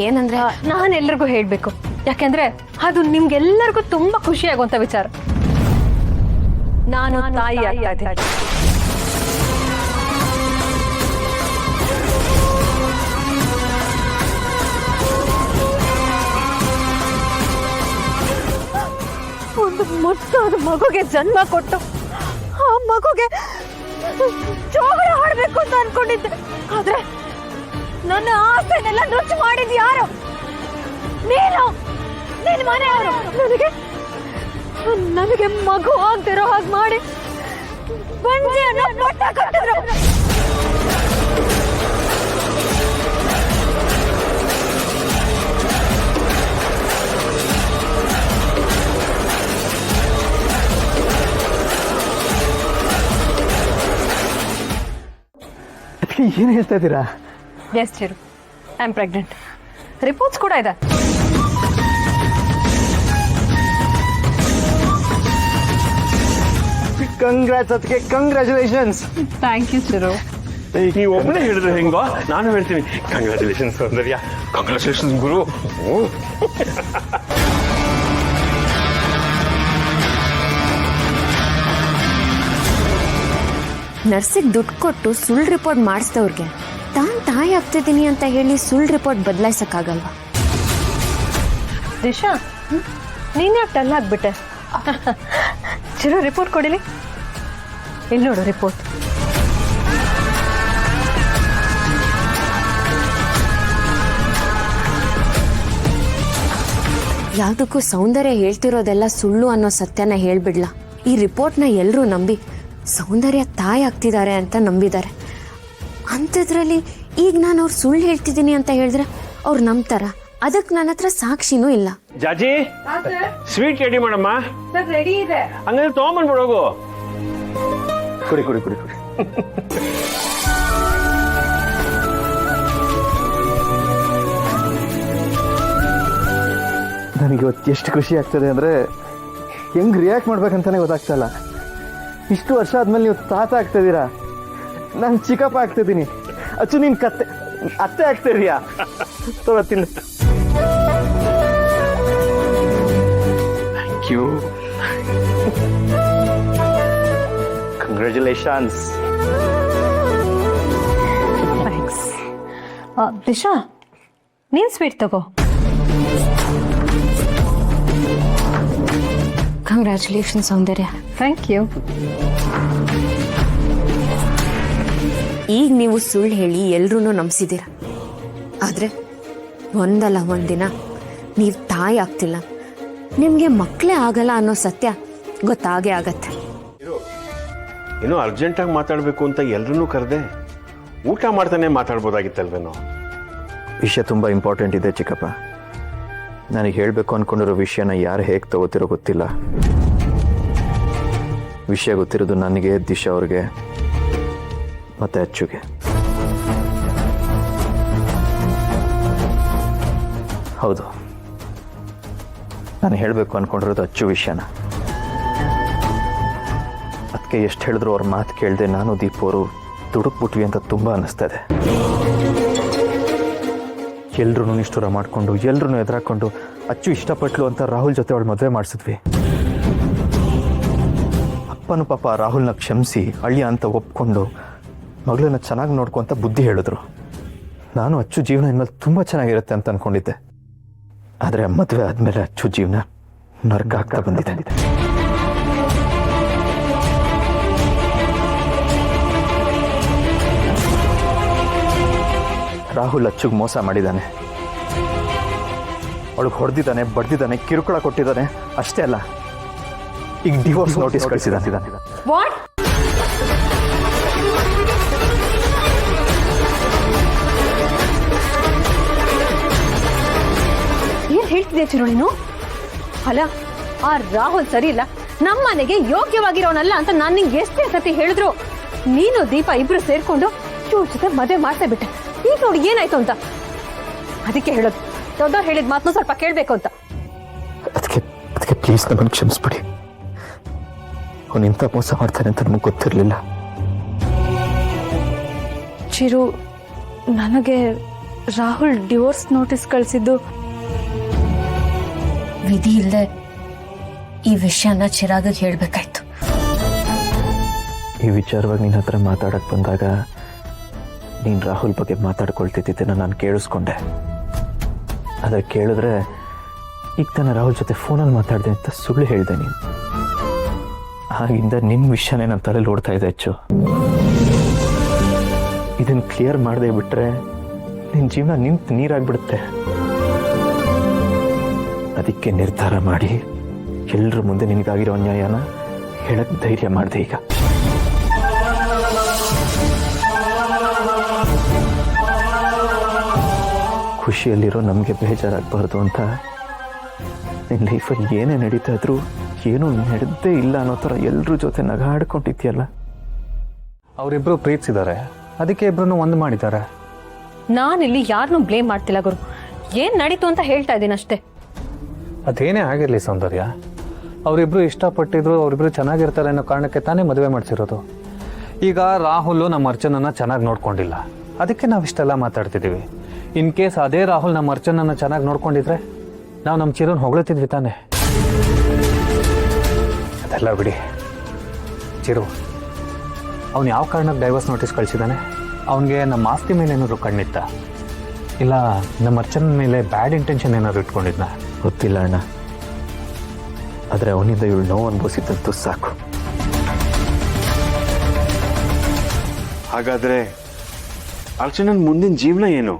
ಏನಂದ್ರೆ ನಾನು ಎಲ್ರಿಗೂ ಹೇಳ್ಬೇಕು, ಯಾಕೆಂದ್ರೆ ಅದು ನಿಮ್ಗೆಲ್ಲರಿಗೂ ತುಂಬಾ ಖುಷಿ ಆಗುವಂತ ವಿಚಾರ. ನಾನು ತಾಯಿ ಆಗ್ತಾ ಇದ್ದೀನಿ. ಒಂದು ಮುದ್ದಾದ ಮಗುಗೆ ಜನ್ಮ ಕೊಟ್ಟು ಆ ಮಗುಗೆ ಜೋಗಳ ಆಡ್ಬೇಕು ಅಂತ ಅನ್ಕೊಂಡಿದ್ದೆ. ಆದ್ರೆ ನನ್ನ ಆಸೆನೆಲ್ಲ ನುಚ್ಚು ಮಾಡಿದ್ ಯಾರು? ನೀನು, ನಿನ್ ಮನೆಯವರು. ನನಗೆ ಮಗು ಆಗ್ತಿರೋ ಹಾಗೆ ಮಾಡಿ ಬಂಜೆಯನ್ನ ಮೊಟ್ಟ ಕಟ್ಟಿದ್ರು. ಏನು ಹೇಳ್ತಾ ಇದ್ದೀರಾ? Yes Chiru, I am pregnant. Reports ಕೂಡ ಇದೆ. ಕಂಗ್ರಾಟ್ಸ್ ಅದಕ್ಕೆ, ಕಂಗ್ರ್ಯಾಚುಲೇಷನ್ಸ್. Thank you Chiru. ನೀವು ಒಬ್ಬನೇ ಹೇಳಿದ್ರೆ ಹೆಂಗೋ, ನಾನು ಹೇಳ್ತೀನಿ ಕಂಗ್ರ್ಯಾಚುಲೇಷನ್ಸ್ ಸೌಂದರ್ಯ, ಕಂಗ್ರ್ಯಾಚುಲೇಷನ್ಸ್ ಗುರು. ನರ್ಸಿಗೆ ದುಡ್ಡು ಕೊಟ್ಟು ಸುಳ್ಳು ರಿಪೋರ್ಟ್ ಮಾಡಿಸಿದವ್ರಿಗೆ ತಾಯಿ ಆಗ್ತಿದ್ದೀನಿ ಅಂತ ಹೇಳಿ ಸುಳ್ಳು ರಿಪೋರ್ಟ್ ಬದಲಾಯಿಸಕ್ಕಾಗಲ್ವಾ? ದಿಶಾ, ನೀನ್ ಯಾಕೆ ಡಲ್ ಆಗ್ಬಿಟ್ಟೆ? ಚಿರು, ರಿಪೋರ್ಟ್ ಕೊಡಿಲಿ. ಇಲ್ಲಿ ನೋಡು ರಿಪೋರ್ಟ್. ಯಾವುದಕ್ಕೂ ಸೌಂದರ್ಯ ಹೇಳ್ತಿರೋದೆಲ್ಲ ಸುಳ್ಳು ಅನ್ನೋ ಸತ್ಯನ ಹೇಳ್ಬಿಡ್ಲಾ? ಈ ರಿಪೋರ್ಟ್ನ ಎಲ್ಲರೂ ನಂಬಿ ಸೌಂದರ್ಯ ತಾಯಿ ಆಗ್ತಿದ್ದಾರೆ ಅಂತ ನಂಬಿದ್ದಾರೆ. ಅಂಥದ್ರಲ್ಲಿ ಈಗ ನಾನು ಅವ್ರು ಸುಳ್ಳು ಹೇಳ್ತಿದ್ದೀನಿ ಅಂತ ಹೇಳಿದ್ರೆ ಅವ್ರು ನಂಬ್ತಾರ? ಅದಕ್ಕೆ ನನ್ನ ಹತ್ರ ಸಾಕ್ಷಿನೂ ಇಲ್ಲ. ಜಾಜಿ, ಸ್ವೀಟ್ ರೆಡಿ ಮಾಡಮ್ಮ. ರೆಡಿ ಇದೆ. ಹಂಗಂದ್ರೆ ತಗೊಂಬಂದ್ಬಿಡೋಗು. ಕುಡಿ ಕುಡಿ ಕುಡಿ ಕುಡಿ. ನನಗೆ ಇವತ್ತು ಎಷ್ಟು ಖುಷಿ ಆಗ್ತದೆ ಅಂದರೆ ಹೆಂಗೆ ರಿಯಾಕ್ಟ್ ಮಾಡ್ಬೇಕಂತಾನೆ ಗೊತ್ತಾಗ್ತಾ ಇಲ್ಲ. ಇಷ್ಟು ವರ್ಷ ಆದ್ಮೇಲೆ ನೀವು ತಾತ ಆಗ್ತಿದ್ದೀರಾ, ನಾನು ಚಿಕ್ಕಪ್ಪ ಆಗ್ತಿದ್ದೀನಿ. ಅಚ್ಚು ನೀನು ಅತ್ತೆ ಆಗ್ತಿದೀಯಾ? ತಿನ್ನು. Thank you, congratulations. Thanks. Disha, ನೀನ್ ಸ್ವೀಟ್ ತಗೋ. ಕಂಗ್ರ್ಯಾಚುಲೇಷನ್ ಸೌಂದರ್ಯ. Thank you. ಈಗ ನೀವು ಸುಳ್ಳು ಹೇಳಿ ಎಲ್ರೂ ನಂಬಿಸಿದ್ದೀರ. ಆದರೆ ಒಂದಲ್ಲ ಒಂದಿನ ನೀವು ತಾಯಿ ಆಗ್ತಿಲ್ಲ, ನಿಮಗೆ ಮಕ್ಕಳೇ ಆಗಲ್ಲ ಅನ್ನೋ ಸತ್ಯ ಗೊತ್ತಾಗೇ ಆಗತ್ತೆ. ಏನೋ ಅರ್ಜೆಂಟಾಗಿ ಮಾತಾಡಬೇಕು ಅಂತ ಎಲ್ರನ್ನೂ ಕರೆದೆ. ಊಟ ಮಾಡ್ತಾನೆ ಮಾತಾಡ್ಬೋದಾಗಿತ್ತಲ್ವೇನೋ. ವಿಷಯ ತುಂಬ ಇಂಪಾರ್ಟೆಂಟ್ ಇದೆ ಚಿಕ್ಕಪ್ಪ. ನನಗೆ ಹೇಳಬೇಕು ಅಂದ್ಕೊಂಡಿರೋ ವಿಷಯನ ಯಾರು ಹೇಗೆ ತಗೋತಿರೋ ಗೊತ್ತಿಲ್ಲ. ವಿಷಯ ಗೊತ್ತಿರೋದು ನನಗೆ, ದಿಶಾ ಅವ್ರಿಗೆ ಮತ್ತೆ ಅಚ್ಚುಗೆ. ಹೌದು, ನಾನು ಹೇಳಬೇಕು ಅಂದ್ಕೊಂಡಿರೋದು ಅಚ್ಚು ವಿಷಯನ. ಅದಕ್ಕೆ ಎಷ್ಟು ಹೇಳಿದ್ರು ಅವ್ರ ಮಾತು ಕೇಳದೆ ನಾನು ದೀಪ್ ಅವರು ದುಡುಕ್ಬಿಟ್ವಿ ಅಂತ ತುಂಬ ಅನ್ನಿಸ್ತದೆ. ಎಲ್ರೂ ನಿಷ್ಠುರ ಮಾಡಿಕೊಂಡು ಎಲ್ರೂ ಎದುರಾಕೊಂಡು ಅಚ್ಚು ಇಷ್ಟಪಟ್ಲು ಅಂತ ರಾಹುಲ್ ಜೊತೆ ಅವಳು ಮದುವೆ ಮಾಡಿಸಿದ್ವಿ. ಅಪ್ಪನು ಪಾಪ ರಾಹುಲ್ನ ಕ್ಷಮಿಸಿ ಅಳಿಯ ಅಂತ ಒಪ್ಕೊಂಡು ಮಗಳನ್ನ ಚೆನ್ನಾಗಿ ನೋಡ್ಕೊಂತ ಬುದ್ಧಿ ಹೇಳಿದ್ರು. ನಾನು ಅಚ್ಚು ಜೀವನ ಇನ್ಮೇಲೆ ತುಂಬ ಚೆನ್ನಾಗಿರುತ್ತೆ ಅಂತ ಅಂದ್ಕೊಂಡಿದ್ದೆ. ಆದರೆ ಮದುವೆ ಆದಮೇಲೆ ಅಚ್ಚು ಜೀವನ ನರ್ಕ ಆಗ್ತಾ ಬಂದಿದೆ. ರಾಹುಲ್ ಅಚ್ಚುಗೆ ಮೋಸ ಮಾಡಿದ್ದಾನೆ. ಅವಳಿಗೆ ಹೊಡೆದಿದ್ದಾನೆ, ಬಡ್ದಿದ್ದಾನೆ, ಕಿರುಕುಳ ಕೊಟ್ಟಿದ್ದಾನೆ. ಅಷ್ಟೇ ಅಲ್ಲ, ಈಗ ಡಿವೋರ್ಸ್ ನೋಟಿಸ್ ಕಳಿಸಿದ್ದಾನೆ. ಏನ್ ಹೇಳ್ತಿದ್ಯಾ ಚಿರು ನೀನು? ಅಲ್ಲ, ಆ ರಾಹುಲ್ ಸರಿ ಇಲ್ಲ, ನಮ್ಮನೆಗೆ ಯೋಗ್ಯವಾಗಿರೋನಲ್ಲ ಅಂತ ನಾನು ನಿಂಗೆ ಎಷ್ಟೇ ಸತಿ ಹೇಳಿದ್ರು ನೀನು ದೀಪ ಇಬ್ರು ಸೇರ್ಕೊಂಡು ಇವ್ರ ಜೊತೆ ಮದುವೆ ಮಾಡ್ತಾ ಬಿಟ್ಟೆ. ಈಗ ನೋಡಿ ಏನಾಯ್ತು ಅಂತ. ಅದಕ್ಕೆ ಹೇಳೋದು, ದೊಡ್ಡವ್ರು ಹೇಳಿದ ಮಾತನ್ನು ಸ್ವಲ್ಪ ಕೇಳಬೇಕು ಅಂತ. ಅದಕ್ಕೆ ಪ್ಲೀಸ್ ನಮ್ಮನ್ನು ಕ್ಷಮಿಸ್ಬಿಡಿ. ಅವನು ಇಂಥ ಮೋಸ ಮಾಡ್ತಾನೆ ಅಂತ ನಮಗೆ ಗೊತ್ತಿರಲಿಲ್ಲ. ಚಿರು, ನನಗೆ ರಾಹುಲ್ ಡಿವೋರ್ಸ್ ನೋಟಿಸ್ ಕಳಿಸಿದ್ದು ವಿಧಿ ಇಲ್ಲದೆ ಈ ವಿಷಯನ ಚಿರಾಗಿಗೆ ಹೇಳ್ಬೇಕಾಯ್ತು. ಈ ವಿಚಾರವಾಗಿ ನಿನ್ನ ಹತ್ರ ಮಾತಾಡಕ್ಕೆ ಬಂದಾಗ ನೀನು ರಾಹುಲ್ ಬಗ್ಗೆ ಮಾತಾಡ್ಕೊಳ್ತಿದ್ದನ್ನು ನಾನು ಕೇಳಿಸ್ಕೊಂಡೆ. ಆದರೆ ಕೇಳಿದ್ರೆ ಈಗ ತಾನು ರಾಹುಲ್ ಜೊತೆ ಫೋನಲ್ಲಿ ಮಾತಾಡಿದೆ ಅಂತ ಸುಳ್ಳು ಹೇಳಿದೆ ನೀನು. ಆಗಿಂದ ನಿನ್ನ ವಿಷಯನೇ ನನ್ನ ತಲೆಯಲ್ಲಿ ಓಡ್ತಾ ಇದೆ ಹೆಚ್ಚು. ಇದನ್ನು ಕ್ಲಿಯರ್ ಮಾಡದೆ ಬಿಟ್ರೆ ನಿನ್ನ ಜೀವನ ನಿಂತು ನೀರಾಗ್ಬಿಡುತ್ತೆ. ಅದಕ್ಕೆ ನಿರ್ಧಾರ ಮಾಡಿ ಎಲ್ಲರ ಮುಂದೆ ನಿನಗಾಗಿರೋ ಅನ್ಯಾಯನ ಹೇಳಕ್ ಧೈರ್ಯ ಮಾಡಿದೆ. ಈಗ ಖುಷಿಯಲ್ಲಿರೋ ನಮಗೆ ಬೇಜಾರಾಗಬಾರ್ದು ಅಂತ ನಿನ್ನ ಲೈಫಲ್ಲಿ ಏನೇ ನಡೀತಾ ಇದ್ರು ಏನೂ ನಡೆದೇ ಇಲ್ಲ ಅನ್ನೋ ಥರ ಎಲ್ಲರ ಜೊತೆ ನಗಾಡ್ಕೊಂಡಿದ್ಯಲ್ಲ. ಅವರಿಬ್ರು ಪ್ರೀತಿಸಿದ್ದಾರೆ, ಅದಕ್ಕೆ ಇಬ್ರು ಒಂದು ಮಾಡಿದ್ದಾರೆ. ನಾನಿಲ್ಲಿ ಯಾರನ್ನೂ ಬ್ಲೇಮ್ ಮಾಡ್ತಿಲ್ಲ ಗುರು. ಏನ್ ನಡೀತು ಅಂತ ಹೇಳ್ತಾ ಇದ್ದೀನಿ ಅಷ್ಟೇ. ಅದೇನೇ ಆಗಿರಲಿ ಸೌಂದರ್ಯ, ಅವರಿಬ್ರು ಇಷ್ಟಪಟ್ಟಿದ್ರು, ಅವರಿಬ್ರು ಚೆನ್ನಾಗಿರ್ತಾರೆ ಅನ್ನೋ ಕಾರಣಕ್ಕೆ ತಾನೇ ಮದುವೆ ಮಾಡಿಸಿರೋದು. ಈಗ ರಾಹುಲ್ ನಮ್ಮ ಅರ್ಚನನ್ನ ಚೆನ್ನಾಗಿ ನೋಡ್ಕೊಂಡಿಲ್ಲ, ಅದಕ್ಕೆ ನಾವು ಇಷ್ಟೆಲ್ಲ ಮಾತಾಡ್ತಿದ್ದೀವಿ. ಇನ್ ಕೇಸ್ ಅದೇ ರಾಹುಲ್ ನಮ್ಮ ಅರ್ಚನನ್ನ ಚೆನ್ನಾಗಿ ನೋಡ್ಕೊಂಡಿದ್ರೆ ನಾವು ನಮ್ಮ ಚಿರೋನ್ ಹೊಗಳ್ತಿದ್ವಿ ತಾನೆ. ಅದೆಲ್ಲ ಬಿಡಿ. ಚಿರು ಅವ್ನು ಯಾವ ಕಾರಣಕ್ಕೆ ಡೈವರ್ಸ್ ನೋಟಿಸ್ ಕಳಿಸಿದ್ದಾನೆ? ಅವನಿಗೆ ನಮ್ಮ ಆಸ್ತಿ ಮೇಲೆ ಏನಾದ್ರು ಕಣ್ಣಿತ್ತ, ಇಲ್ಲ ನಮ್ಮ ಅರ್ಚನ ಮೇಲೆ ಬ್ಯಾಡ್ ಇಂಟೆನ್ಷನ್ ಏನಾದ್ರು ಇಟ್ಕೊಂಡಿದ್ನ? ಗೊತ್ತಿಲ್ಲ ಅಣ್ಣ, ಆದರೆ ಅವನಿಂದ ಇವಳು ನೋವು ಅನುಭವಿಸಿದಂತೂ ಸಾಕು. ಹಾಗಾದ್ರೆ ಅರ್ಚನನ್ ಮುಂದಿನ ಜೀವನ ಏನು?